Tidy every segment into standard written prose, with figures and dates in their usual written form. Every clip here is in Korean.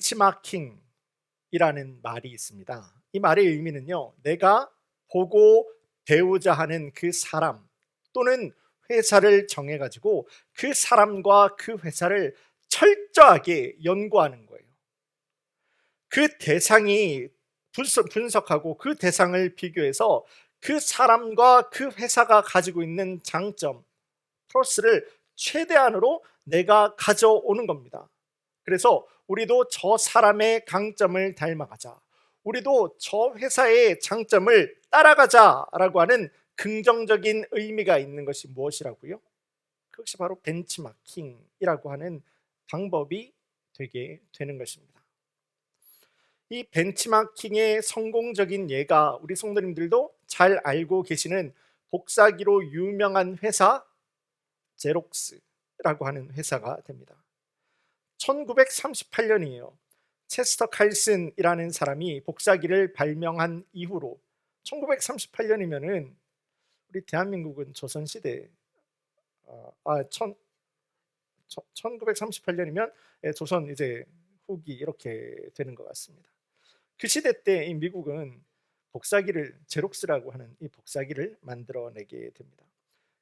벤치마킹이라는 말이 있습니다. 이 말의 의미는요, 내가 보고 배우자 하는 그 사람 또는 회사를 정해가지고 그 사람과 그 회사를 철저하게 연구하는 거예요. 그 대상이 분석하고 그 대상을 비교해서 그 사람과 그 회사가 가지고 있는 장점, 플러스를 최대한으로 내가 가져오는 겁니다. 그래서 우리도 저 사람의 강점을 닮아가자, 우리도 저 회사의 장점을 따라가자라고 하는 긍정적인 의미가 있는 것이 무엇이라고요? 그것이 바로 벤치마킹이라고 하는 방법이 되게 되는 것입니다. 이 벤치마킹의 성공적인 예가 우리 성도님들도 잘 알고 계시는 복사기로 유명한 회사 제록스라고 하는 회사가 됩니다. 1938년이에요. 체스터 칼슨이라는 사람이 복사기를 발명한 이후로, 1938년이면은 우리 대한민국은 조선시대 1938년이면 조선 이제 후기 이렇게 되는 것 같습니다. 그 시대 때 이 미국은 복사기를, 제록스라고 하는 이 복사기를 만들어내게 됩니다.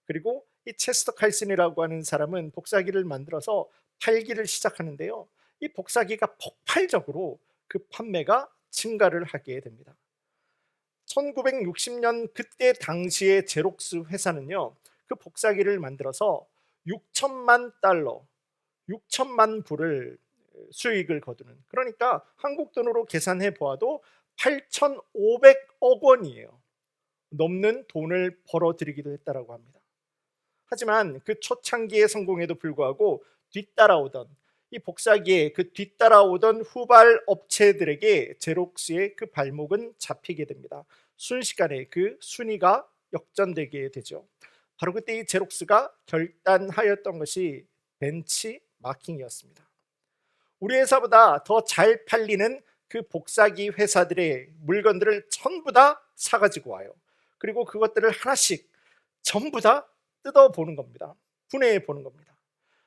그리고 이 체스터 칼슨이라고 하는 사람은 복사기를 만들어서 팔기를 시작하는데요, 이 복사기가 폭발적으로 그 판매가 증가를 하게 됩니다. 1960년 그때 당시의 제록스 회사는요, 그 복사기를 만들어서 6천만 달러, 6천만 불을 수익을 거두는, 그러니까 한국 돈으로 계산해 보아도 8,500억 원이에요. 넘는 돈을 벌어들이기도 했다라고 합니다. 하지만 그 초창기의 성공에도 불구하고 뒤따라오던 이 복사기에 그 뒤따라오던 후발 업체들에게 제록스의 그 발목은 잡히게 됩니다. 순식간에 그 순위가 역전되게 되죠. 바로 그때 이 제록스가 결단하였던 것이 벤치 마킹이었습니다. 우리 회사보다 더 잘 팔리는 그 복사기 회사들의 물건들을 전부 다 사가지고 와요. 그리고 그것들을 하나씩 전부 다 뜯어보는 겁니다. 분해해 보는 겁니다.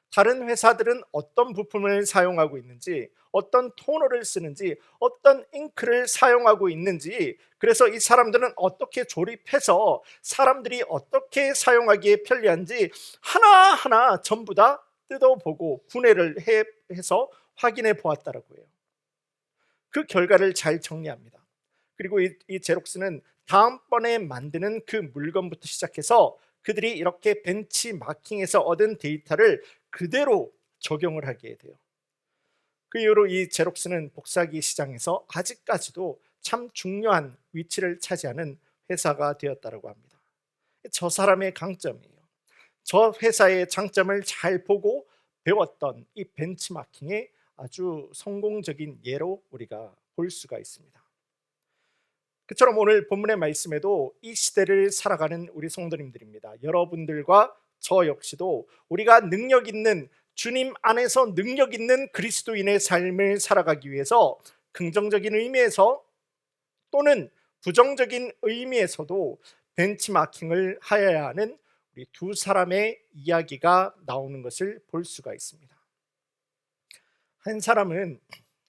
다른 회사들은 어떤 부품을 사용하고 있는지, 어떤 토너를 쓰는지, 어떤 잉크를 사용하고 있는지, 그래서 이 사람들은 어떻게 조립해서 사람들이 어떻게 사용하기에 편리한지 하나하나 전부 다 뜯어보고 분해를 해서 확인해 보았다라고 해요. 그 결과를 잘 정리합니다. 그리고 이 제록스는 다음번에 만드는 그 물건부터 시작해서 그들이 이렇게 벤치마킹에서 얻은 데이터를 그대로 적용을 하게 돼요. 그 이후로 이 제록스는 복사기 시장에서 아직까지도 참 중요한 위치를 차지하는 회사가 되었다고 합니다. 저 사람의 강점이에요. 저 회사의 장점을 잘 보고 배웠던 이 벤치마킹의 아주 성공적인 예로 우리가 볼 수가 있습니다. 그처럼 오늘 본문의 말씀에도 이 시대를 살아가는 우리 성도님들입니다. 여러분들과 저 역시도 우리가 능력 있는, 주님 안에서 능력 있는 그리스도인의 삶을 살아가기 위해서 긍정적인 의미에서 또는 부정적인 의미에서도 벤치마킹을 하여야 하는 우리 두 사람의 이야기가 나오는 것을 볼 수가 있습니다. 한 사람은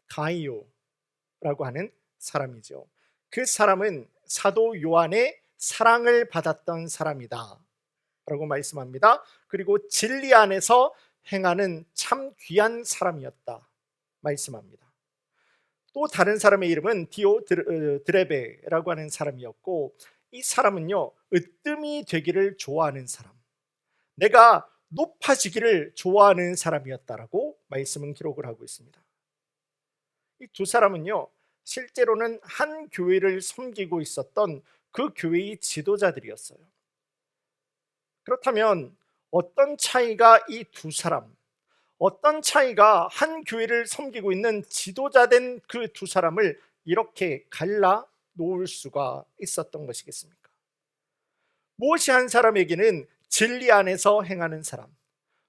가이오라고 하는 사람이죠. 그 사람은 사도 요한의 사랑을 받았던 사람이다 라고 말씀합니다. 그리고 진리 안에서 행하는 참 귀한 사람이었다 말씀합니다. 또 다른 사람의 이름은 디오드레베라고 하는 사람이었고, 이 사람은요, 으뜸이 되기를 좋아하는 사람, 내가 높아지기를 좋아하는 사람이었다라고 말씀은 기록을 하고 있습니다. 이 두 사람은요, 실제로는 한 교회를 섬기고 있었던 그 교회의 지도자들이었어요. 그렇다면 어떤 차이가 이 두 사람, 어떤 차이가 한 교회를 섬기고 있는 지도자된 그 두 사람을 이렇게 갈라 놓을 수가 있었던 것이겠습니까? 무엇이 한 사람에게는 진리 안에서 행하는 사람,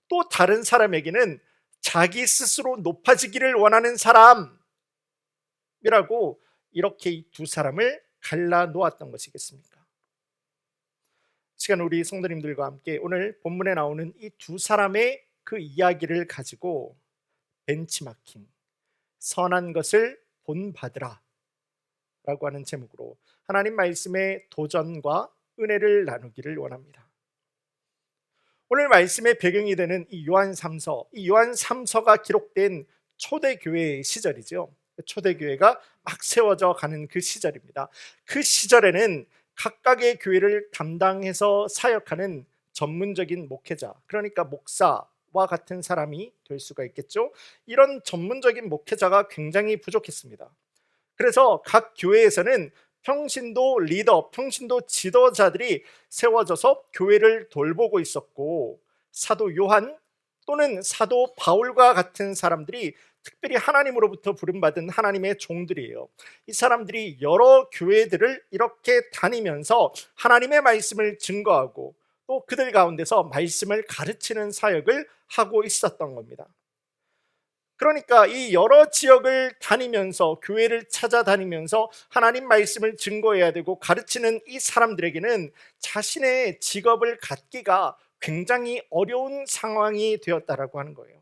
또 다른 사람에게는 자기 스스로 높아지기를 원하는 사람이라고 이렇게 이 두 사람을 갈라 놓았던 것이겠습니까? 시간 우리 성도님들과 함께 오늘 본문에 나오는 이 두 사람의 그 이야기를 가지고 벤치마킹, 선한 것을 본받으라 라고 하는 제목으로 하나님 말씀의 도전과 은혜를 나누기를 원합니다. 오늘 말씀의 배경이 되는 이 요한 3서, 이 요한 3서가 기록된 초대교회의 시절이죠. 초대교회가 막 세워져 가는 그 시절입니다. 그 시절에는 각각의 교회를 담당해서 사역하는 전문적인 목회자, 그러니까 목사와 같은 사람이 될 수가 있겠죠. 이런 전문적인 목회자가 굉장히 부족했습니다. 그래서 각 교회에서는 평신도 리더, 평신도 지도자들이 세워져서 교회를 돌보고 있었고, 사도 요한 또는 사도 바울과 같은 사람들이 특별히 하나님으로부터 부름받은 하나님의 종들이에요. 이 사람들이 여러 교회들을 이렇게 다니면서 하나님의 말씀을 증거하고 또 그들 가운데서 말씀을 가르치는 사역을 하고 있었던 겁니다. 그러니까 이 여러 지역을 다니면서, 교회를 찾아다니면서 하나님 말씀을 증거해야 되고 가르치는 이 사람들에게는 자신의 직업을 갖기가 굉장히 어려운 상황이 되었다라고 하는 거예요.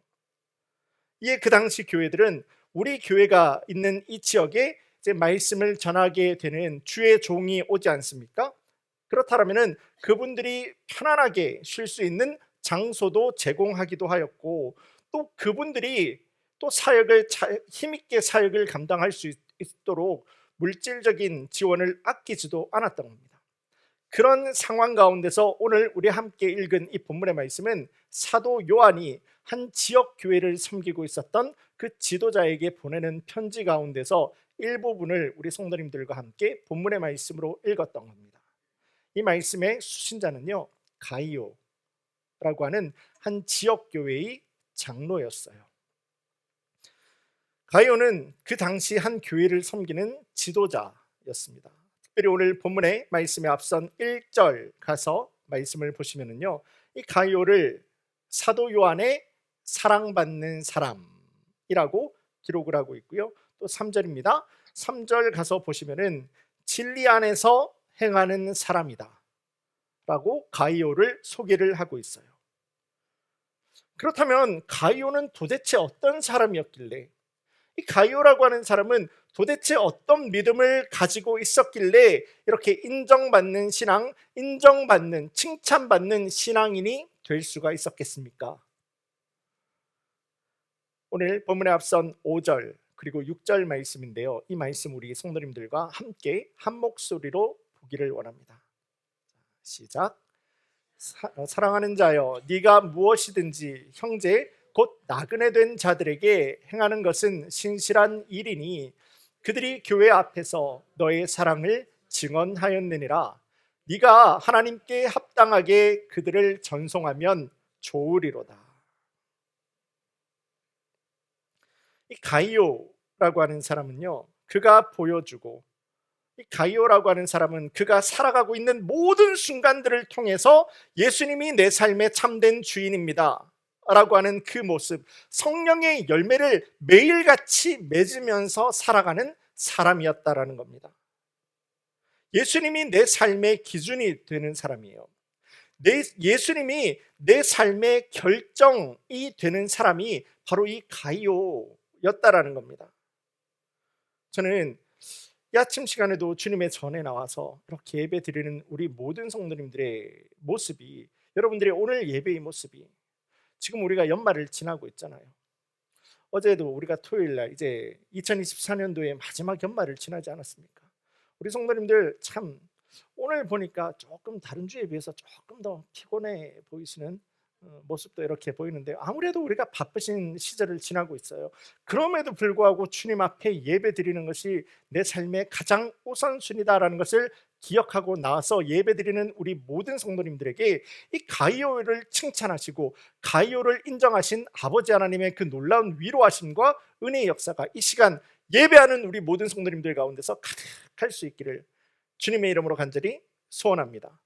이에 그 당시 교회들은 우리 교회가 있는 이 지역에 이제 말씀을 전하게 되는 주의 종이 오지 않습니까? 그렇다면 그분들이 편안하게 쉴 수 있는 장소도 제공하기도 하였고, 또 그분들이 또 사역을 힘있게 사역을 감당할 수 있도록 물질적인 지원을 아끼지도 않았던 겁니다. 그런 상황 가운데서 오늘 우리 함께 읽은 이 본문의 말씀은 사도 요한이 한 지역 교회를 섬기고 있었던 그 지도자에게 보내는 편지 가운데서 일부분을 우리 성도님들과 함께 본문의 말씀으로 읽었던 겁니다. 이 말씀의 수신자는요, 가이오라고 하는 한 지역 교회의 장로였어요. 가이오는 그 당시 한 교회를 섬기는 지도자였습니다. 특별히 오늘 본문의 말씀에 앞선 1절 가서 말씀을 보시면은요, 이 가이오를 사도 요한의 사랑받는 사람이라고 기록을 하고 있고요. 또 3절입니다. 3절 가서 보시면은 진리 안에서 행하는 사람이다 라고 가이오를 소개를 하고 있어요. 그렇다면 가이오는 도대체 어떤 사람이었길래, 이 가이오라고 하는 사람은 도대체 어떤 믿음을 가지고 있었길래 이렇게 인정받는 신앙, 인정받는, 칭찬받는 신앙인이 될 수가 있었겠습니까? 오늘 본문에 앞선 5절 그리고 6절 말씀인데요, 이 말씀 우리 성도님들과 함께 한 목소리로 보기를 원합니다. 시작. 사랑하는 자여, 네가 무엇이든지 형제 곧 나그네 된 자들에게 행하는 것은 신실한 일이니 그들이 교회 앞에서 너의 사랑을 증언하였느니라. 네가 하나님께 합당하게 그들을 전송하면 좋으리로다. 이 가이오라고 하는 사람은요, 그가 보여주고, 이 가이오라고 하는 사람은 그가 살아가고 있는 모든 순간들을 통해서 예수님이 내 삶의 참된 주인입니다 라고 하는 그 모습, 성령의 열매를 매일같이 맺으면서 살아가는 사람이었다라는 겁니다. 예수님이 내 삶의 기준이 되는 사람이에요. 예수님이 내 삶의 결정이 되는 사람이 바로 이 가이오였다라는 겁니다. 저는 이 아침 시간에도 주님의 전에 나와서 이렇게 예배 드리는 우리 모든 성도님들의 모습이, 여러분들의 오늘 예배의 모습이, 지금 우리가 연말을 지나고 있잖아요. 어제도 우리가 토요일날 이제 2024년도의 마지막 연말을 지나지 않았습니까? 우리 성도님들 참 오늘 보니까 조금 다른 주에 비해서 조금 더 피곤해 보이시는 모습도 이렇게 보이는데, 아무래도 우리가 바쁘신 시절을 지나고 있어요. 그럼에도 불구하고 주님 앞에 예배 드리는 것이 내 삶의 가장 우선순위다라는 것을 기억하고 나와서 예배 드리는 우리 모든 성도님들에게 이 가이오를 칭찬하시고 가이오를 인정하신 아버지 하나님의 그 놀라운 위로하심과 은혜의 역사가 이 시간 예배하는 우리 모든 성도님들 가운데서 가득할 수 있기를 주님의 이름으로 간절히 소원합니다.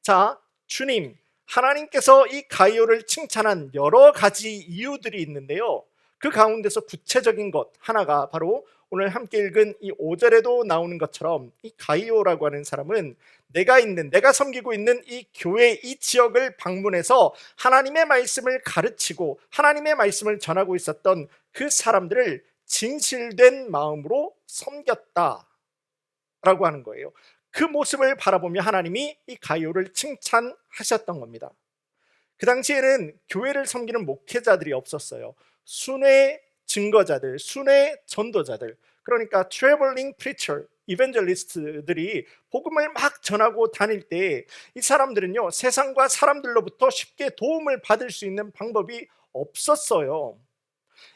자, 주님, 하나님께서 이 가이오를 칭찬한 여러 가지 이유들이 있는데요, 그 가운데서 구체적인 것 하나가 바로 오늘 함께 읽은 이 5절에도 나오는 것처럼 이 가이오라고 하는 사람은 내가 섬기고 있는 이 교회, 이 지역을 방문해서 하나님의 말씀을 가르치고 하나님의 말씀을 전하고 있었던 그 사람들을 진실된 마음으로 섬겼다라고 하는 거예요. 그 모습을 바라보며 하나님이 이 가이오를 칭찬하셨던 겁니다. 그 당시에는 교회를 섬기는 목회자들이 없었어요. 순회 증거자들, 순회 전도자들, 그러니까 트래블링 프리처, 이벤젤리스트들이 복음을 막 전하고 다닐 때 이 사람들은요, 세상과 사람들로부터 쉽게 도움을 받을 수 있는 방법이 없었어요.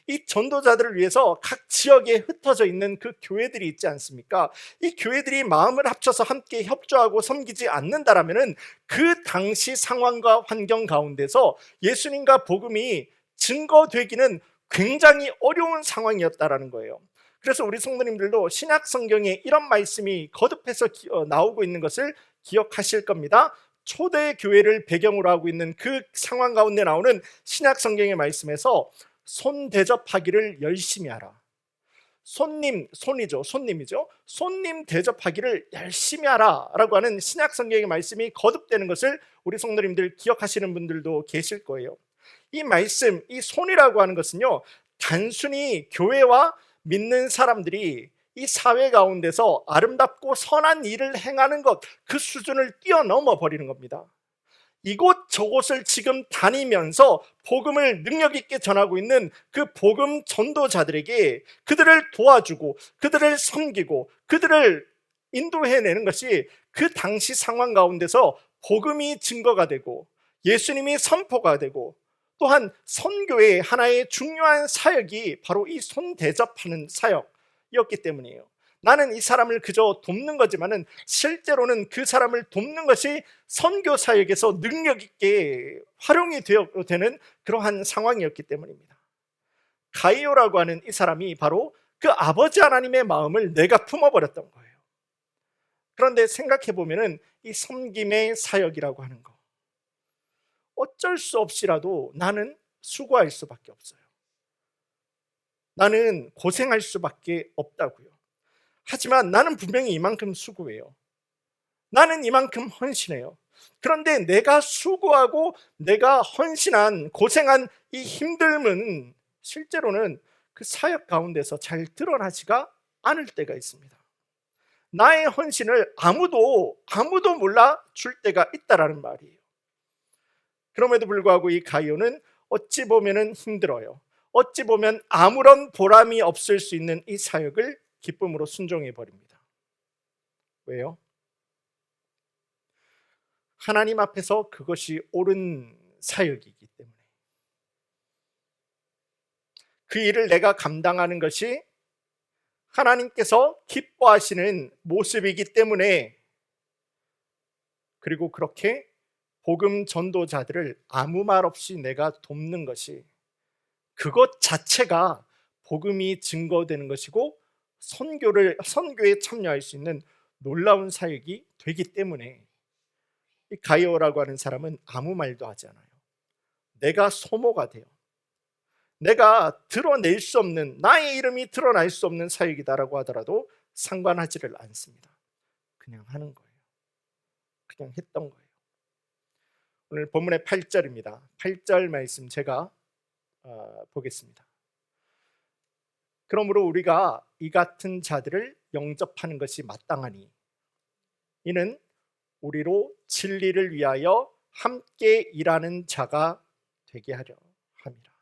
이 전도자들을 위해서 각 지역에 흩어져 있는 그 교회들이 있지 않습니까? 이 교회들이 마음을 합쳐서 함께 협조하고 섬기지 않는다라면은 그 당시 상황과 환경 가운데서 예수님과 복음이 증거되기는 굉장히 어려운 상황이었다라는 거예요. 그래서 우리 성도님들도 신약 성경에 이런 말씀이 거듭해서 나오고 있는 것을 기억하실 겁니다. 초대 교회를 배경으로 하고 있는 그 상황 가운데 나오는 신약 성경의 말씀에서 손 대접하기를 열심히 하라. 손이죠. 손님이죠. 손님 대접하기를 열심히 하라라고 하는 신약 성경의 말씀이 거듭되는 것을 우리 성도님들 기억하시는 분들도 계실 거예요. 이 말씀, 이 손이라고 하는 것은요, 단순히 교회와 믿는 사람들이 이 사회 가운데서 아름답고 선한 일을 행하는 것, 그 수준을 뛰어넘어 버리는 겁니다. 이곳저곳을 지금 다니면서 복음을 능력 있게 전하고 있는 그 복음 전도자들에게 그들을 도와주고 그들을 섬기고 그들을 인도해내는 것이 그 당시 상황 가운데서 복음이 증거가 되고 예수님이 선포가 되고 또한 선교의 하나의 중요한 사역이 바로 이 손 대접하는 사역이었기 때문이에요. 나는 이 사람을 그저 돕는 거지만은 실제로는 그 사람을 돕는 것이 선교 사역에서 능력 있게 활용이 되는 그러한 상황이었기 때문입니다. 가이오라고 하는 이 사람이 바로 그 아버지 하나님의 마음을 내가 품어버렸던 거예요. 그런데 생각해 보면은 이 섬김의 사역이라고 하는 거, 어쩔 수 없이라도 나는 수고할 수밖에 없어요. 나는 고생할 수밖에 없다고요. 하지만 나는 분명히 이만큼 수고해요. 나는 이만큼 헌신해요. 그런데 내가 수고하고 내가 헌신한, 고생한 이 힘듦은 실제로는 그 사역 가운데서 잘 드러나지가 않을 때가 있습니다. 나의 헌신을 아무도 몰라줄 때가 있다라는 말이에요. 그럼에도 불구하고 이 가이오는 어찌 보면 힘들어요. 어찌 보면 아무런 보람이 없을 수 있는 이 사역을 기쁨으로 순종해 버립니다. 왜요? 하나님 앞에서 그것이 옳은 사역이기 때문에, 그 일을 내가 감당하는 것이 하나님께서 기뻐하시는 모습이기 때문에, 그리고 그렇게 복음 전도자들을 아무 말 없이 내가 돕는 것이, 그것 자체가 복음이 증거되는 것이고 선교에 참여할 수 있는 놀라운 사역이 되기 때문에 이 가이오라고 하는 사람은 아무 말도 하지 않아요. 내가 소모가 돼요. 내가 드러낼 수 없는, 나의 이름이 드러날 수 없는 사역이다라고 하더라도 상관하지를 않습니다. 그냥 하는 거예요. 그냥 했던 거예요. 오늘 본문의 8절입니다. 8절 말씀 제가 보겠습니다. 그러므로 우리가 이 같은 자들을 영접하는 것이 마땅하니 이는 우리로 진리를 위하여 함께 일하는 자가 되게 하려 함이라.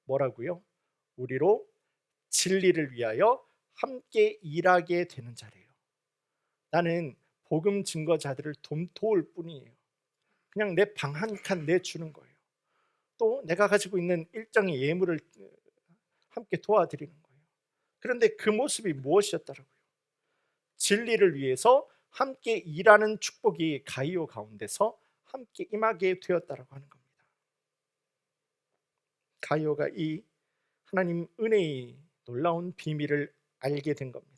뭐라고요? 우리로 진리를 위하여 함께 일하게 되는 자래요. 나는 복음 증거자들을 도울 뿐이에요. 그냥 내 방 한 칸 내주는 거예요. 또 내가 가지고 있는 일정의 예물을 함께 도와드리는 거예요. 그런데 그 모습이 무엇이었더라고요? 진리를 위해서 함께 일하는 축복이 가이오 가운데서 함께 임하게 되었다라고 하는 겁니다. 가이오가 이 하나님 은혜의 놀라운 비밀을 알게 된 겁니다.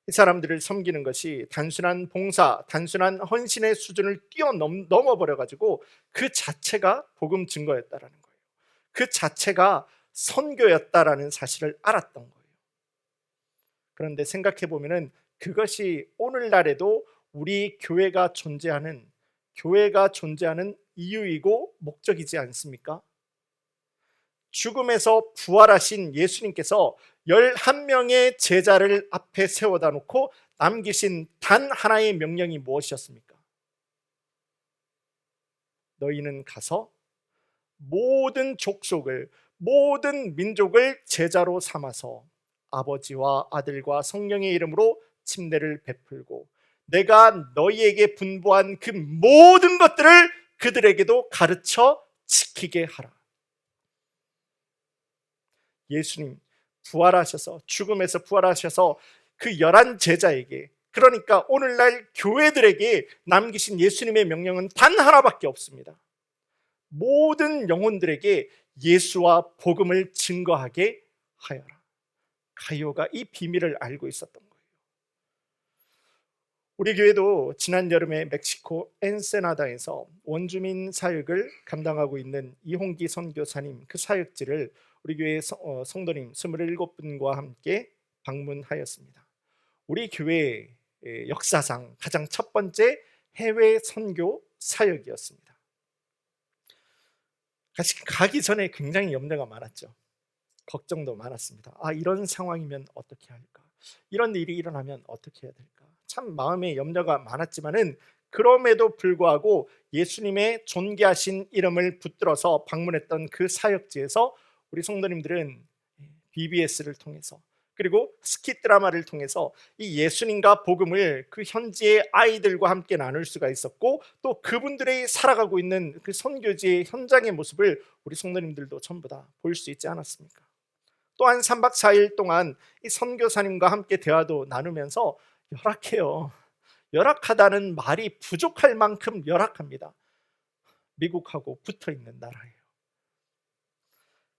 이 사람들을 섬기는 것이 단순한 봉사, 단순한 헌신의 수준을 뛰어넘어 버려가지고 그 자체가 복음 증거였다라는 거예요. 그 자체가 선교였다라는 사실을 알았던 거예요. 그런데 생각해 보면은 그것이 오늘날에도 우리 교회가 존재하는 이유이고 목적이지 않습니까? 죽음에서 부활하신 예수님께서 11명의 제자를 앞에 세워다 놓고 남기신 단 하나의 명령이 무엇이었습니까? 너희는 가서 모든 족속을, 모든 민족을 제자로 삼아서 아버지와 아들과 성령의 이름으로 침례를 베풀고 내가 너희에게 분부한 그 모든 것들을 그들에게도 가르쳐 지키게 하라. 예수님 부활하셔서, 죽음에서 부활하셔서 그 11제자에게, 그러니까 오늘날 교회들에게 남기신 예수님의 명령은 단 하나밖에 없습니다. 모든 영혼들에게 예수와 복음을 증거하게 하여라. 가이오가 이 비밀을 알고 있었던 거예요. 우리 교회도 지난 여름에 멕시코 엔세나다에서 원주민 사역을 감당하고 있는 이홍기 선교사님 그 사역지를 우리 교회 성도님 27분과 함께 방문하였습니다. 우리 교회 역사상 가장 첫 번째 해외 선교 사역이었습니다. 가기 전에 굉장히 염려가 많았죠. 걱정도 많았습니다. 이런 상황이면 어떻게 할까? 이런 일이 일어나면 어떻게 해야 될까? 참 마음에 염려가 많았지만은 그럼에도 불구하고 예수님의 존귀하신 이름을 붙들어서 방문했던 그 사역지에서 우리 성도님들은 BBS를 통해서, 그리고 스키 드라마를 통해서 이 예수님과 복음을 그 현지의 아이들과 함께 나눌 수가 있었고, 또 그분들이 살아가고 있는 그 선교지의 현장의 모습을 우리 성도님들도 전부 다 볼 수 있지 않았습니까? 또한 3박 4일 동안 이 선교사님과 함께 대화도 나누면서 열악해요. 열악하다는 말이 부족할 만큼 열악합니다. 미국하고 붙어 있는 나라예요.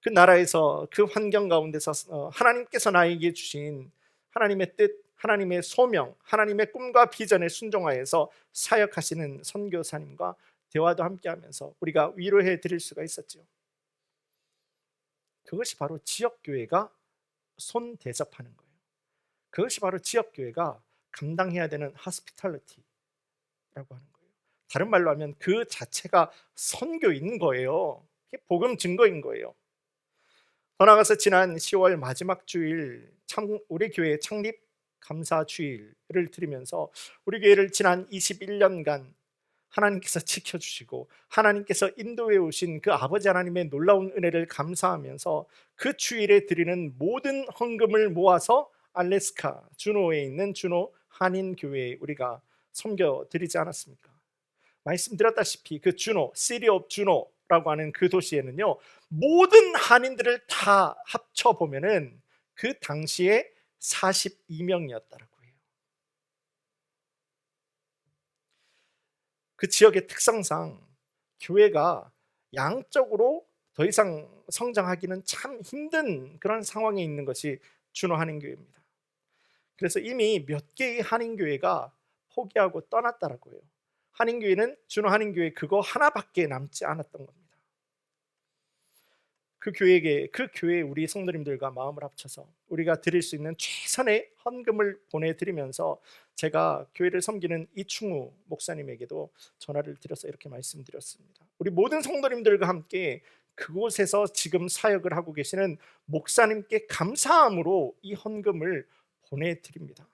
그 나라에서, 그 환경 가운데서 하나님께서 나에게 주신 하나님의 뜻, 하나님의 소명, 하나님의 꿈과 비전에 순종하여서 사역하시는 선교사님과 대화도 함께하면서 우리가 위로해 드릴 수가 있었죠. 그것이 바로 지역교회가 손 대접하는 거예요. 그것이 바로 지역교회가 감당해야 되는 hospitality라고 하는 거예요. 다른 말로 하면 그 자체가 선교인 거예요. 복음 증거인 거예요. 더 나아가서 지난 10월 마지막 주일 우리 교회 창립 감사 주일을 드리면서 우리 교회를 지난 21년간 하나님께서 지켜주시고 하나님께서 인도해 오신 그 아버지 하나님의 놀라운 은혜를 감사하면서 그 주일에 드리는 모든 헌금을 모아서 알래스카 주노에 있는 주노 한인교회에 우리가 섬겨드리지 않았습니까? 말씀드렸다시피 그 주노, 시티 오브 주노라고 하는 그 도시에는요, 모든 한인들을 다 합쳐보면은 그 당시에 42명이었다라고 해요. 그 지역의 특성상 교회가 양적으로 더 이상 성장하기는 참 힘든 그런 상황에 있는 것이 주노 한인교회입니다. 그래서 이미 몇 개의 한인교회가 포기하고 떠났다라고 해요. 한인교회는 주노 한인교회 그거 하나밖에 남지 않았던 겁니다. 그 교회에 우리 성도님들과 마음을 합쳐서 우리가 드릴 수 있는 최선의 헌금을 보내드리면서 제가 교회를 섬기는 이충우 목사님에게도 전화를 드려서 이렇게 말씀드렸습니다. 우리 모든 성도님들과 함께 그곳에서 지금 사역을 하고 계시는 목사님께 감사함으로 이 헌금을 보내드립니다.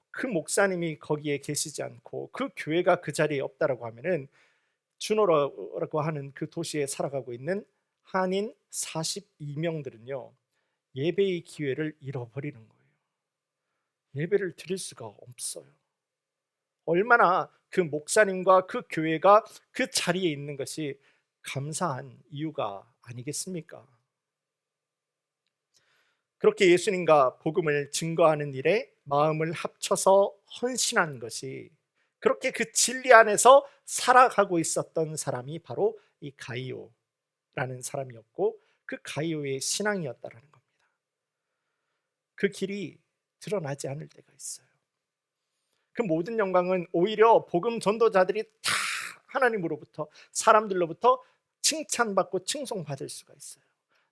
그 목사님이 거기에 계시지 않고 그 교회가 그 자리에 없다라고 하면은 주노라고 하는 그 도시에 살아가고 있는 한인 42명들은요 예배의 기회를 잃어버리는 거예요. 예배를 드릴 수가 없어요. 얼마나 그 목사님과 그 교회가 그 자리에 있는 것이 감사한 이유가 아니겠습니까? 그렇게 예수님과 복음을 증거하는 일에 마음을 합쳐서 헌신한 것이, 그렇게 그 진리 안에서 살아가고 있었던 사람이 바로 이 가이오라는 사람이었고, 그 가이오의 신앙이었다라는 겁니다. 그 길이 드러나지 않을 때가 있어요. 그 모든 영광은 오히려 복음 전도자들이 다 하나님으로부터, 사람들로부터 칭찬받고 칭송받을 수가 있어요.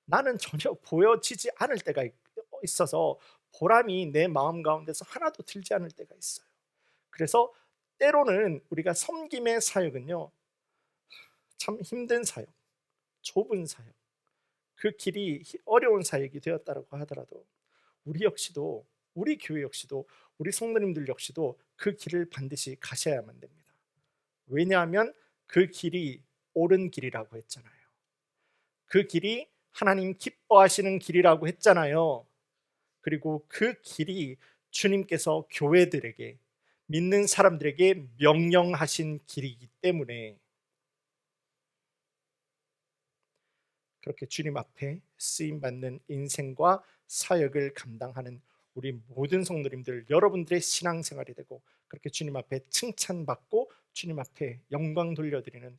나는 전혀 보여지지 않을 때가 있어서 보람이 내 마음 가운데서 하나도 들지 않을 때가 있어요. 그래서 때로는 우리가 섬김의 사역은요 참 힘든 사역, 좁은 사역, 그 길이 어려운 사역이 되었다고 하더라도 우리 역시도, 우리 교회 역시도, 우리 성도님들 역시도 그 길을 반드시 가셔야만 됩니다. 왜냐하면 그 길이 옳은 길이라고 했잖아요. 그 길이 하나님 기뻐하시는 길이라고 했잖아요. 그리고 그 길이 주님께서 교회들에게, 믿는 사람들에게 명령하신 길이기 때문에 그렇게 주님 앞에 쓰임받는 인생과 사역을 감당하는 우리 모든 성도님들, 여러분들의 신앙생활이 되고, 그렇게 주님 앞에 칭찬받고 주님 앞에 영광 돌려드리는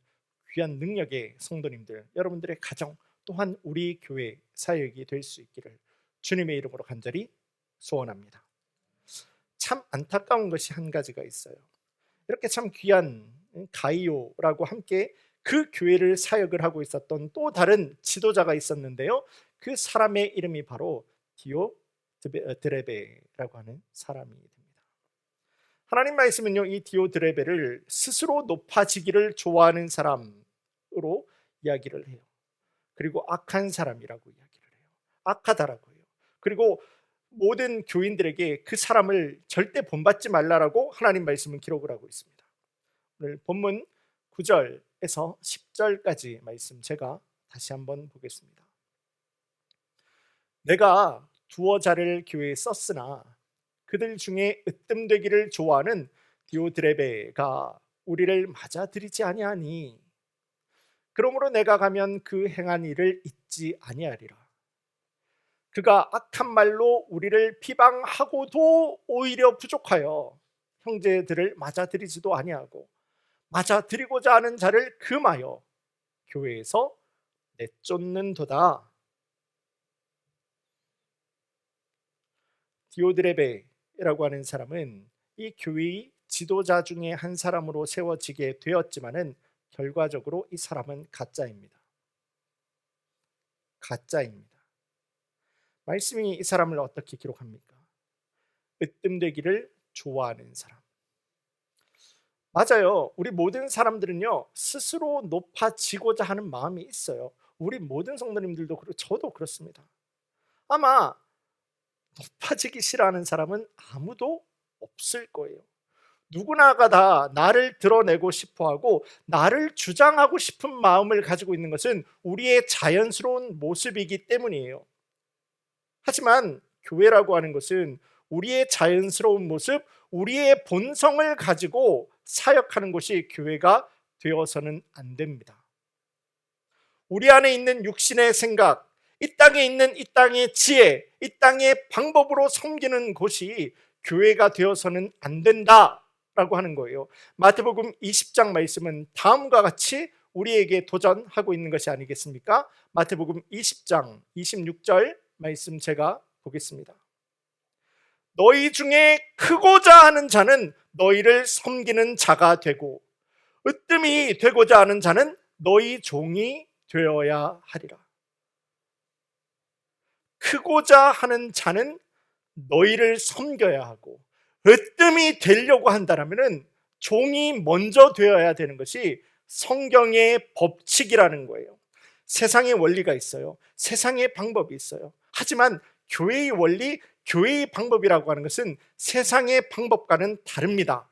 귀한 능력의 성도님들, 여러분들의 가정, 또한 우리 교회 사역이 될 수 있기를 주님의 이름으로 간절히 소원합니다. 참 안타까운 것이 한 가지가 있어요. 이렇게 참 귀한 가이오라고 함께 그 교회를 사역을 하고 있었던 또 다른 지도자가 있었는데요, 그 사람의 이름이 바로 디오드레베라고 하는 사람이 됩니다. 하나님 말씀은요, 이 디오드레베를 스스로 높아지기를 좋아하는 사람으로 이야기를 해요. 그리고 악한 사람이라고 이야기를 해요. 악하다라고 해요. 그리고 모든 교인들에게 그 사람을 절대 본받지 말라라고 하나님 말씀은 기록을 하고 있습니다. 오늘 본문 9절에서 10절까지 말씀 제가 다시 한번 보겠습니다. 내가 두어 자를 교회에 썼으나 그들 중에 으뜸되기를 좋아하는 디오드레베가 우리를 맞아들이지 아니하니, 그러므로 내가 가면 그 행한 일을 잊지 아니하리라. 그가 악한 말로 우리를 비방하고도 오히려 부족하여 형제들을 맞아들이지도 아니하고 맞아들이고자 하는 자를 금하여 교회에서 내쫓는도다. 디오드레베라고 하는 사람은 이 교회의 지도자 중에 한 사람으로 세워지게 되었지만은 결과적으로 이 사람은 가짜입니다. 가짜입니다. 말씀이 이 사람을 어떻게 기록합니까? 으뜸되기를 좋아하는 사람. 맞아요. 우리 모든 사람들은요, 스스로 높아지고자 하는 마음이 있어요. 우리 모든 성도님들도 그렇고 저도 그렇습니다. 아마 높아지기 싫어하는 사람은 아무도 없을 거예요. 누구나가 다 나를 드러내고 싶어하고 나를 주장하고 싶은 마음을 가지고 있는 것은 우리의 자연스러운 모습이기 때문이에요. 하지만 교회라고 하는 것은 우리의 자연스러운 모습, 우리의 본성을 가지고 사역하는 곳이 교회가 되어서는 안 됩니다. 우리 안에 있는 육신의 생각, 이 땅에 있는 이 땅의 지혜, 이 땅의 방법으로 섬기는 곳이 교회가 되어서는 안 된다라고 하는 거예요. 마태복음 20장 말씀은 다음과 같이 우리에게 도전하고 있는 것이 아니겠습니까? 마태복음 20장 26절 말씀 제가 보겠습니다. 너희 중에 크고자 하는 자는 너희를 섬기는 자가 되고 으뜸이 되고자 하는 자는 너희 종이 되어야 하리라. 크고자 하는 자는 너희를 섬겨야 하고 으뜸이 되려고 한다면 종이 먼저 되어야 되는 것이 성경의 법칙이라는 거예요. 세상의 원리가 있어요. 세상의 방법이 있어요. 하지만 교회의 원리, 교회의 방법이라고 하는 것은 세상의 방법과는 다릅니다.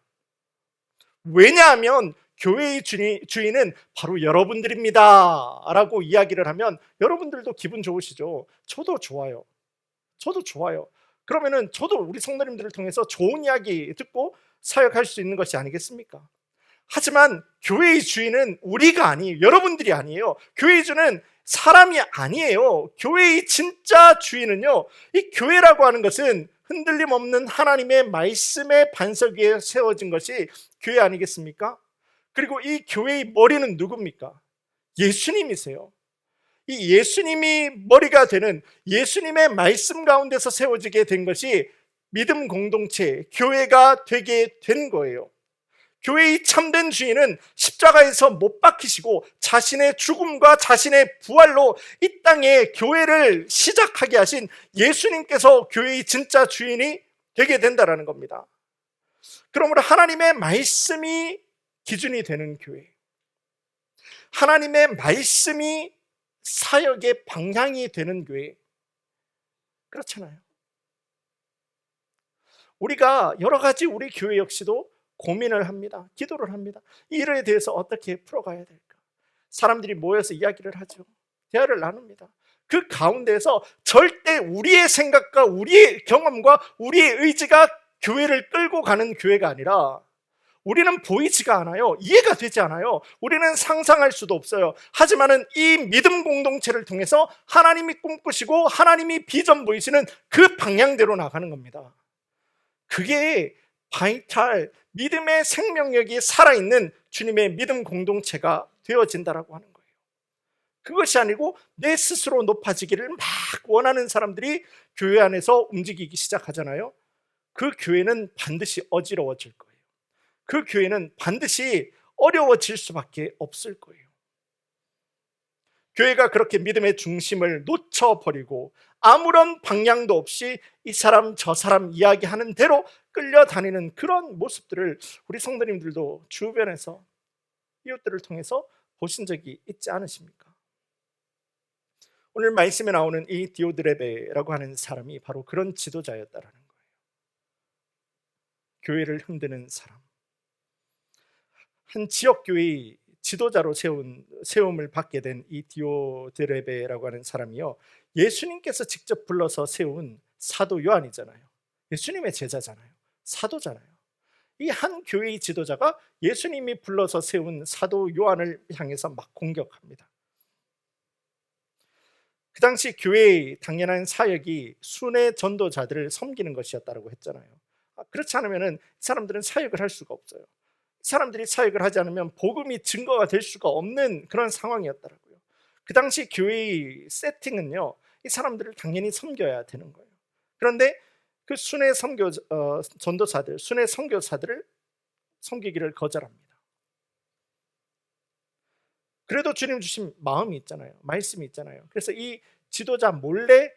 왜냐하면 교회의 주인은 바로 여러분들입니다 라고 이야기를 하면 여러분들도 기분 좋으시죠? 저도 좋아요. 저도 좋아요. 그러면은 저도 우리 성도님들을 통해서 좋은 이야기 듣고 사역할 수 있는 것이 아니겠습니까? 하지만 교회의 주인은 우리가 아니에요. 여러분들이 아니에요. 교회의 주는 사람이 아니에요. 교회의 진짜 주인은요, 이 교회라고 하는 것은 흔들림 없는 하나님의 말씀의 반석 위에 세워진 것이 교회 아니겠습니까? 그리고 이 교회의 머리는 누굽니까? 예수님이세요. 이 예수님이 머리가 되는, 예수님의 말씀 가운데서 세워지게 된 것이 믿음 공동체, 교회가 되게 된 거예요. 교회의 참된 주인은 십자가에서 못 박히시고 자신의 죽음과 자신의 부활로 이 땅에 교회를 시작하게 하신 예수님께서 교회의 진짜 주인이 되게 된다는 겁니다. 그러므로 하나님의 말씀이 기준이 되는 교회, 하나님의 말씀이 사역의 방향이 되는 교회, 그렇잖아요. 우리가 여러 가지 우리 교회 역시도 고민을 합니다. 기도를 합니다. 이 일에 대해서 어떻게 풀어가야 될까? 사람들이 모여서 이야기를 하죠. 대화를 나눕니다. 그 가운데서 절대 우리의 생각과 우리의 경험과 우리의 의지가 교회를 끌고 가는 교회가 아니라, 우리는 보이지가 않아요. 이해가 되지 않아요. 우리는 상상할 수도 없어요. 하지만은 이 믿음 공동체를 통해서 하나님이 꿈꾸시고 하나님이 비전 보이시는 그 방향대로 나가는 겁니다. 그게 바이탈, 믿음의 생명력이 살아있는 주님의 믿음 공동체가 되어진다라고 하는 거예요. 그것이 아니고 내 스스로 높아지기를 막 원하는 사람들이 교회 안에서 움직이기 시작하잖아요. 그 교회는 반드시 어지러워질 거예요. 그 교회는 반드시 어려워질 수밖에 없을 거예요. 교회가 그렇게 믿음의 중심을 놓쳐버리고 아무런 방향도 없이 이 사람 저 사람 이야기하는 대로 끌려다니는 그런 모습들을 우리 성도님들도 주변에서, 이웃들을 통해서 보신 적이 있지 않으십니까? 오늘 말씀에 나오는 이 디오드레베라고 하는 사람이 바로 그런 지도자였다라는 거예요. 교회를 흔드는 사람, 한 지역교회의 지도자로 세움을 받게 된 이 디오드레베라고 하는 사람이요, 예수님께서 직접 불러서 세운 사도 요한이잖아요. 예수님의 제자잖아요. 사도잖아요. 이 한 교회의 지도자가 예수님이 불러서 세운 사도 요한을 향해서 막 공격합니다. 그 당시 교회의 당연한 사역이 순회 전도자들을 섬기는 것이었다고 했잖아요. 그렇지 않으면 이 사람들은 사역을 할 수가 없어요. 사람들이 사역을 하지 않으면 복음이 증거가 될 수가 없는 그런 상황이었더라고요. 그 당시 교회의 세팅은요, 이 사람들을 당연히 섬겨야 되는 거예요. 그런데 그 순회 전도사들, 순회 선교사들을 섬기기를 거절합니다. 그래도 주님 주신 마음이 있잖아요. 말씀이 있잖아요. 그래서 이 지도자 몰래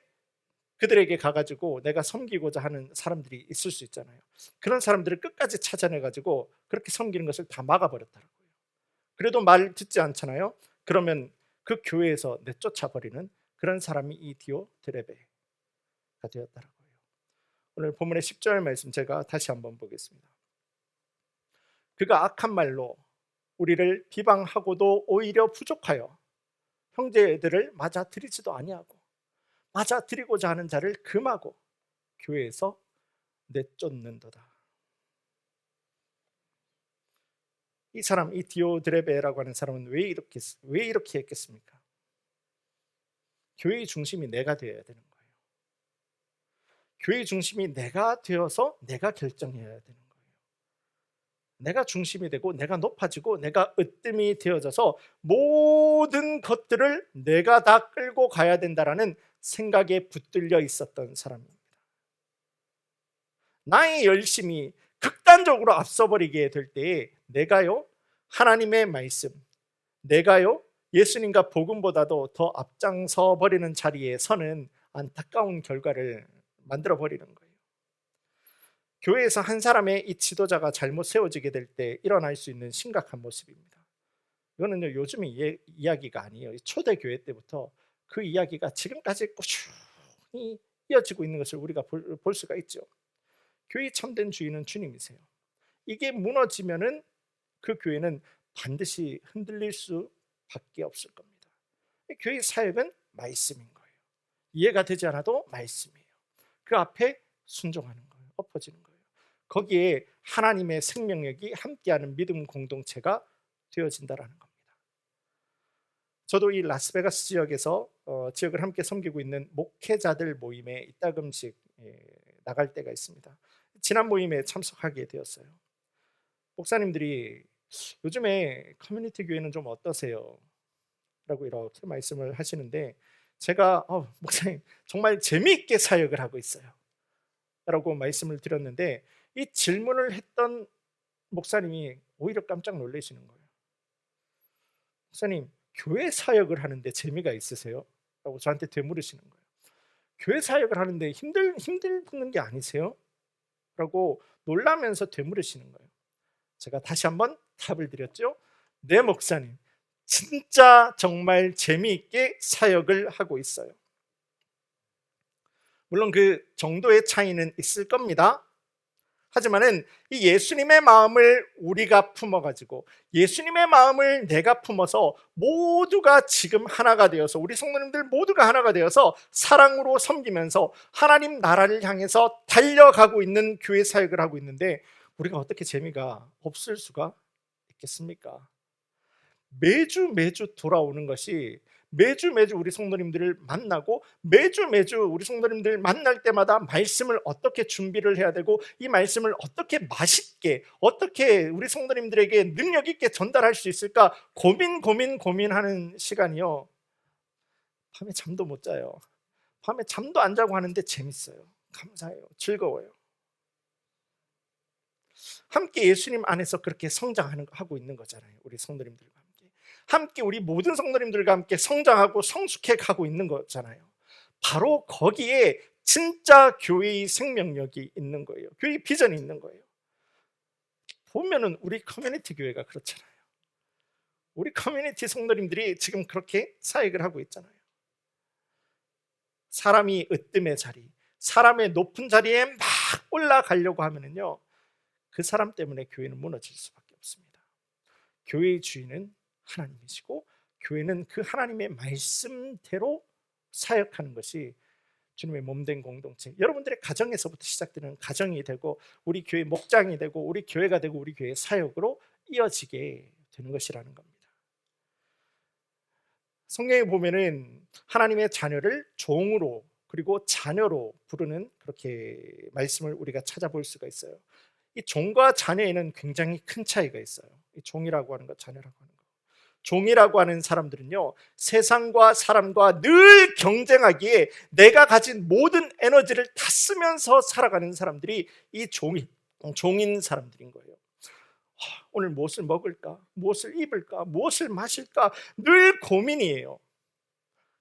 그들에게 가가지고 내가 섬기고자 하는 사람들이 있을 수 있잖아요. 그런 사람들을 끝까지 찾아내가지고 그렇게 섬기는 것을 다 막아버렸더라고요. 그래도 말 듣지 않잖아요. 그러면 그 교회에서 내쫓아버리는 그런 사람이 이 디오드레베가 되었더라고요. 오늘 본문의 10절 말씀 제가 다시 한번 보겠습니다. 그가 악한 말로 우리를 비방하고도 오히려 부족하여 형제들을 맞아들이지도 아니하고 맞아들이고자 하는 자를 금하고 교회에서 내쫓는도다. 이 사람, 이 디오드레베라고 하는 사람은 왜 이렇게 했겠습니까? 교회의 중심이 내가 되어야 되는 거예요. 교회의 중심이 내가 되어서 내가 결정해야 되는 거예요. 내가 중심이 되고 내가 높아지고 내가 으뜸이 되어져서 모든 것들을 내가 다 끌고 가야 된다라는 생각에 붙들려 있었던 사람입니다. 나의 열심이 극단적으로 앞서버리게 될 때에 내가요, 하나님의 말씀, 내가요, 예수님과 복음보다도 더 앞장서 버리는 자리에 서는 안타까운 결과를 만들어 버리는 거예요. 교회에서 한 사람의 이 지도자가 잘못 세워지게 될 때 일어날 수 있는 심각한 모습입니다. 이거는요, 요즘의 이야기가 아니에요. 초대교회 때부터 그 이야기가 지금까지 꾸준히 이어지고 있는 것을 우리가 볼 수가 있죠. 교회의 참된 주인은 주님이세요. 이게 무너지면은 그 교회는 반드시 흔들릴 수밖에 없을 겁니다. 교회의 사역은 말씀인 거예요. 이해가 되지 않아도 말씀이에요. 그 앞에 순종하는 거예요. 엎어지는 거예요. 거기에 하나님의 생명력이 함께하는 믿음 공동체가 되어진다라는 겁니다. 저도 이 라스베가스 지역에서 지역을 함께 섬기고 있는 목회자들 모임에 이따금씩 나갈 때가 있습니다. 지난 모임에 참석하게 되었어요. 목사님들이 요즘에 커뮤니티 교회는 좀 어떠세요? 라고 이렇게 말씀을 하시는데, 제가 목사님 정말 재미있게 사역을 하고 있어요 라고 말씀을 드렸는데, 이 질문을 했던 목사님이 오히려 깜짝 놀라시는 거예요. 목사님, 교회 사역을 하는데 재미가 있으세요? 라고 저한테 되물으시는 거예요. 교회 사역을 하는데 힘든 게 아니세요? 라고 놀라면서 되물으시는 거예요. 제가 다시 한번 답을 드렸죠. 네 목사님, 진짜 정말 재미있게 사역을 하고 있어요. 물론 그 정도의 차이는 있을 겁니다. 하지만은 이 예수님의 마음을 우리가 품어가지고 예수님의 마음을 내가 품어서 모두가 지금 하나가 되어서, 우리 성도님들 모두가 하나가 되어서 사랑으로 섬기면서 하나님 나라를 향해서 달려가고 있는 교회 사역을 하고 있는데, 우리가 어떻게 재미가 없을 수가 있겠습니까? 매주 돌아오는 것이, 매주 우리 성도님들을 만나고 매주 우리 성도님들 만날 때마다 말씀을 어떻게 준비를 해야 되고 이 말씀을 어떻게 맛있게, 어떻게 우리 성도님들에게 능력 있게 전달할 수 있을까 고민하는 시간이요. 밤에 잠도 못 자요. 밤에 잠도 안 자고 하는데 재밌어요. 감사해요. 즐거워요. 함께 예수님 안에서 그렇게 성장하고 있는 거잖아요. 우리 성도님들과 함께 우리 모든 성도님들과 함께 성장하고 성숙해 가고 있는 거잖아요. 바로 거기에 진짜 교회의 생명력이 있는 거예요. 교회의 비전이 있는 거예요. 보면은 우리 커뮤니티 교회가 그렇잖아요. 우리 커뮤니티 성도님들이 지금 그렇게 사역을 하고 있잖아요. 사람이 으뜸의 자리, 사람의 높은 자리에 막 올라가려고 하면은요, 그 사람 때문에 교회는 무너질 수밖에 없습니다. 교회의 주인은 하나님이시고 교회는 그 하나님의 말씀대로 사역하는 것이 주님의 몸된 공동체, 여러분들의 가정에서부터 시작되는 가정이 되고 우리 교회 목장이 되고 우리 교회가 되고 우리 교회의 사역으로 이어지게 되는 것이라는 겁니다. 성경에 보면은 하나님의 자녀를 종으로 그리고 자녀로 부르는 그렇게 말씀을 우리가 찾아볼 수가 있어요. 이 종과 자녀에는 굉장히 큰 차이가 있어요. 이 종이라고 하는 것, 자녀라고 하는 것. 종이라고 하는 사람들은요, 세상과 사람과 늘 경쟁하기에 내가 가진 모든 에너지를 다 쓰면서 살아가는 사람들이 이 종인 사람들인 거예요. 오늘 무엇을 먹을까? 무엇을 입을까? 무엇을 마실까? 늘 고민이에요.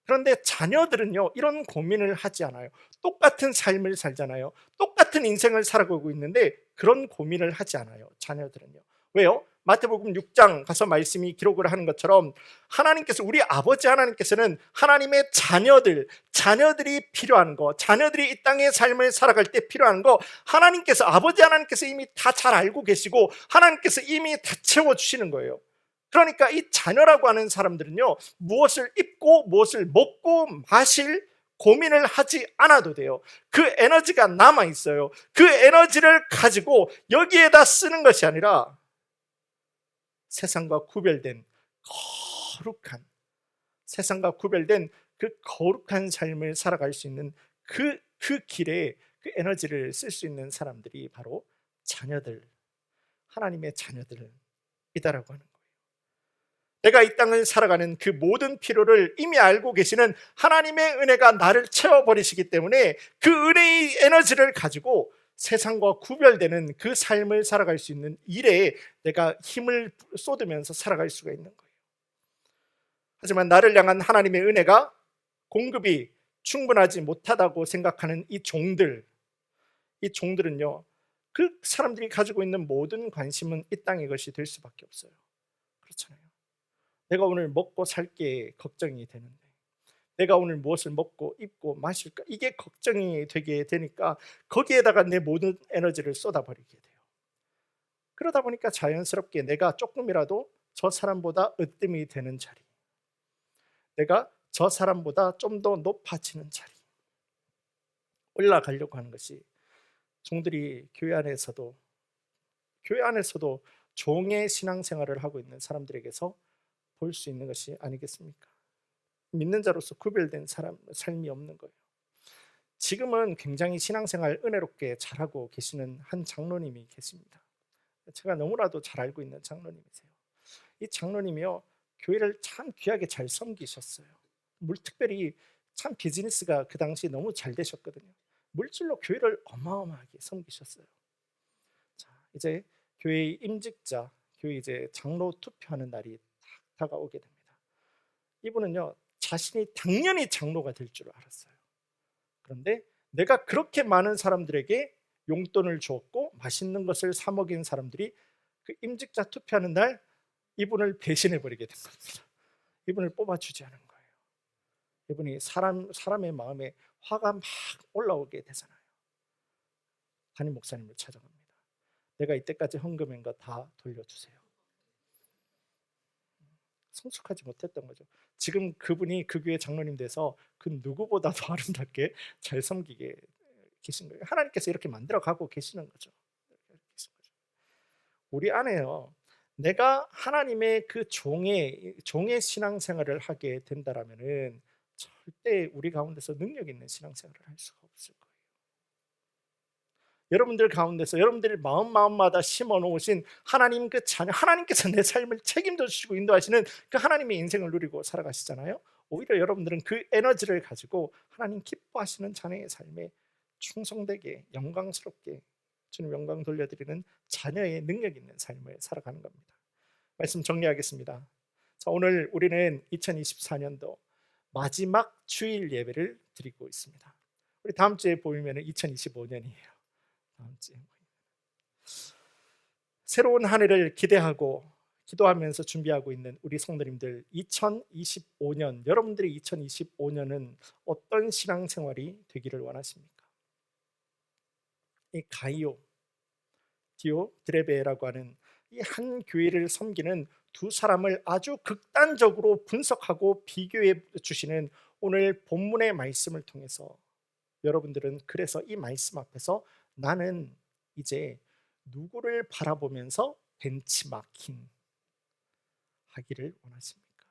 그런데 자녀들은요, 이런 고민을 하지 않아요. 똑같은 삶을 살잖아요. 똑같은 인생을 살아가고 있는데 그런 고민을 하지 않아요. 자녀들은요. 왜요? 마태복음 6장 가서 말씀이 기록을 하는 것처럼 하나님께서, 우리 아버지 하나님께서는 하나님의 자녀들이 필요한 거, 자녀들이 이 땅의 삶을 살아갈 때 필요한 거 하나님께서, 아버지 하나님께서 이미 다 잘 알고 계시고 하나님께서 이미 다 채워주시는 거예요. 그러니까 이 자녀라고 하는 사람들은요, 무엇을 입고 무엇을 먹고 마실 고민을 하지 않아도 돼요. 그 에너지가 남아 있어요. 그 에너지를 가지고 여기에다 쓰는 것이 아니라 세상과 구별된 거룩한, 세상과 구별된 그 거룩한 삶을 살아갈 수 있는 그 길에 그 에너지를 쓸 수 있는 사람들이 바로 자녀들, 하나님의 자녀들이다라고 하는 거예요. 내가 이 땅을 살아가는 그 모든 필요를 이미 알고 계시는 하나님의 은혜가 나를 채워버리시기 때문에 그 은혜의 에너지를 가지고 세상과 구별되는 그 삶을 살아갈 수 있는 일에 내가 힘을 쏟으면서 살아갈 수가 있는 거예요. 하지만 나를 향한 하나님의 은혜가 공급이 충분하지 못하다고 생각하는 이 종들은요, 그 사람들이 가지고 있는 모든 관심은 이 땅의 것이 될 수밖에 없어요. 그렇잖아요. 내가 오늘 먹고 살 게 걱정이 되는데, 내가 오늘 무엇을 먹고 입고 마실까, 이게 걱정이 되게 되니까 거기에다가 내 모든 에너지를 쏟아버리게 돼요. 그러다 보니까 자연스럽게 내가 조금이라도 저 사람보다 으뜸이 되는 자리, 내가 저 사람보다 좀 더 높아지는 자리 올라가려고 하는 것이 종들이 교회 안에서도 종의 신앙생활을 하고 있는 사람들에게서 볼 수 있는 것이 아니겠습니까? 믿는 자로서 구별된 삶이 없는 거예요. 지금은 굉장히 신앙생활 은혜롭게 잘하고 계시는 한 장로님이 계십니다. 제가 너무나도 잘 알고 있는 장로님이세요. 이 장로님이요, 교회를 참 귀하게 잘 섬기셨어요. 특별히 참 비즈니스가 그 당시 너무 잘 되셨거든요. 물질로 교회를 어마어마하게 섬기셨어요. 자, 이제 교회의 임직자, 교회 이제 장로 투표하는 날이 딱 다가오게 됩니다. 이분은요, 자신이 당연히 장로가 될 줄 알았어요. 그런데 내가 그렇게 많은 사람들에게 용돈을 주었고 맛있는 것을 사 먹인 사람들이 그 임직자 투표하는 날 이분을 배신해 버리게 된 겁니다. 이분을 뽑아주지 않은 거예요. 이분이 사람의 마음에 화가 막 올라오게 되잖아요. 담임 목사님을 찾아갑니다. 내가 이때까지 헌금한 거 다 돌려주세요. 성숙하지 못했던 거죠. 지금 그분이 그 교회 장로님 돼서 그 누구보다도 아름답게 잘 섬기게 계신 거예요. 하나님께서 이렇게 만들어 가고 계시는 거죠. 우리 안에요, 내가 하나님의 그 종의 신앙생활을 하게 된다라면은 절대 우리 가운데서 능력 있는 신앙생활을 할 수가 없을 거예요. 여러분들 가운데서 여러분들의 마음마다 심어 놓으신 하나님 그 자녀, 하나님께서 내 삶을 책임져 주시고 인도하시는 그 하나님의 인생을 누리고 살아가시잖아요. 오히려 여러분들은 그 에너지를 가지고 하나님 기뻐하시는 자녀의 삶에 충성되게 영광스럽게 주님 영광 돌려드리는 자녀의 능력 있는 삶을 살아가는 겁니다. 말씀 정리하겠습니다. 자, 오늘 우리는 2024년도 마지막 주일 예배를 드리고 있습니다. 우리 다음 주에 보이면 2025년이에요. 다음 주에 새로운 한 해를 기대하고 기도하면서 준비하고 있는 우리 성도님들, 2025년, 여러분들의 2025년은 어떤 신앙생활이 되기를 원하십니까? 이 가이오, 디오, 드레베라고 하는 이 한 교회를 섬기는 두 사람을 아주 극단적으로 분석하고 비교해 주시는 오늘 본문의 말씀을 통해서 여러분들은 그래서 이 말씀 앞에서 나는 이제 누구를 바라보면서 벤치마킹 하기를 원하십니까?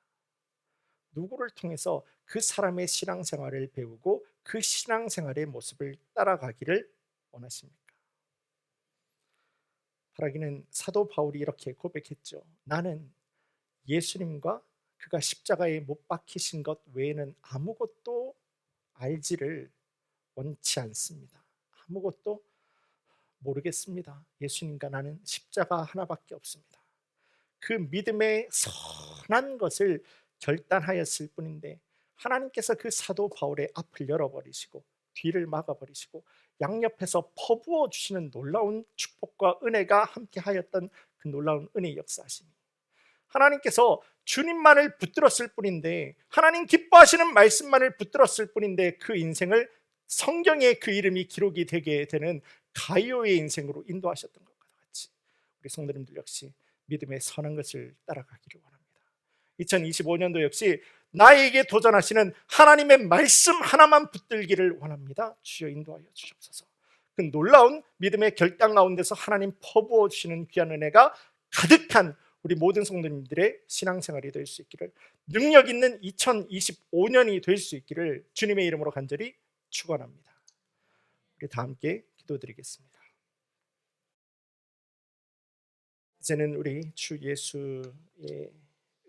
누구를 통해서 그 사람의 신앙생활을 배우고 그 신앙생활의 모습을 따라가기를 원하십니까? 바라기는 사도 바울이 이렇게 고백했죠. 나는 예수님과 그가 십자가에 못 박히신 것 외에는 아무것도 알지를 원치 않습니다. 아무것도 모르겠습니다. 예수님과 나는 십자가 하나밖에 없습니다. 그 믿음의 선한 것을 결단하였을 뿐인데 하나님께서 그 사도 바울의 앞을 열어버리시고 뒤를 막아버리시고 양옆에서 퍼부어 주시는 놀라운 축복과 은혜가 함께하였던 그 놀라운 은혜의 역사하심이, 하나님께서 주님만을 붙들었을 뿐인데, 하나님 기뻐하시는 말씀만을 붙들었을 뿐인데 그 인생을 성경에 그 이름이 기록이 되게 되는 가이오의 인생으로 인도하셨던 것과 같이 우리 성도님들 역시 믿음의 선한 것을 따라가기를 원합니다. 2025년도 역시 나에게 도전하시는 하나님의 말씀 하나만 붙들기를 원합니다. 주여 인도하여 주옵소서. 그 놀라운 믿음의 결단 가운데서 하나님 퍼부어 주시는 귀한 은혜가 가득한 우리 모든 성도님들의 신앙생활이 될 수 있기를, 능력 있는 2025년이 될 수 있기를 주님의 이름으로 간절히 축원합니다. 우리 다 함께 기도드리겠습니다. 이제는 우리 주 예수의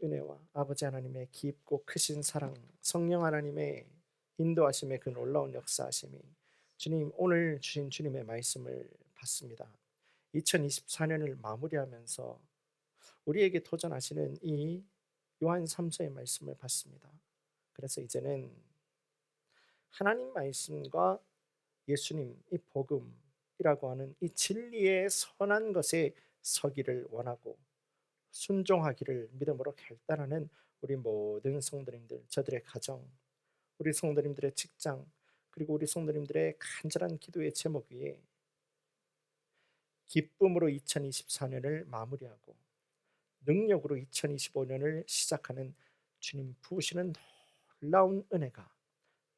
은혜와 아버지 하나님의 깊고 크신 사랑, 성령 하나님의 인도하심의 그 놀라운 역사하심이 주님 오늘 주신 주님의 말씀을 받습니다. 2024년을 마무리하면서 우리에게 도전하시는 이 요한 3서의 말씀을 받습니다. 그래서 이제는 하나님 말씀과 예수님 이 복음이라고 하는 이 진리의 선한 것에 서기를 원하고 순종하기를 믿음으로 결단하는 우리 모든 성도님들, 저들의 가정, 우리 성도님들의 직장, 그리고 우리 성도님들의 간절한 기도의 제목 위에 기쁨으로 2024년을 마무리하고 능력으로 2025년을 시작하는 주님 부으시는 놀라운 은혜가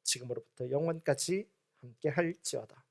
지금으로부터 영원까지 함께 할지어다.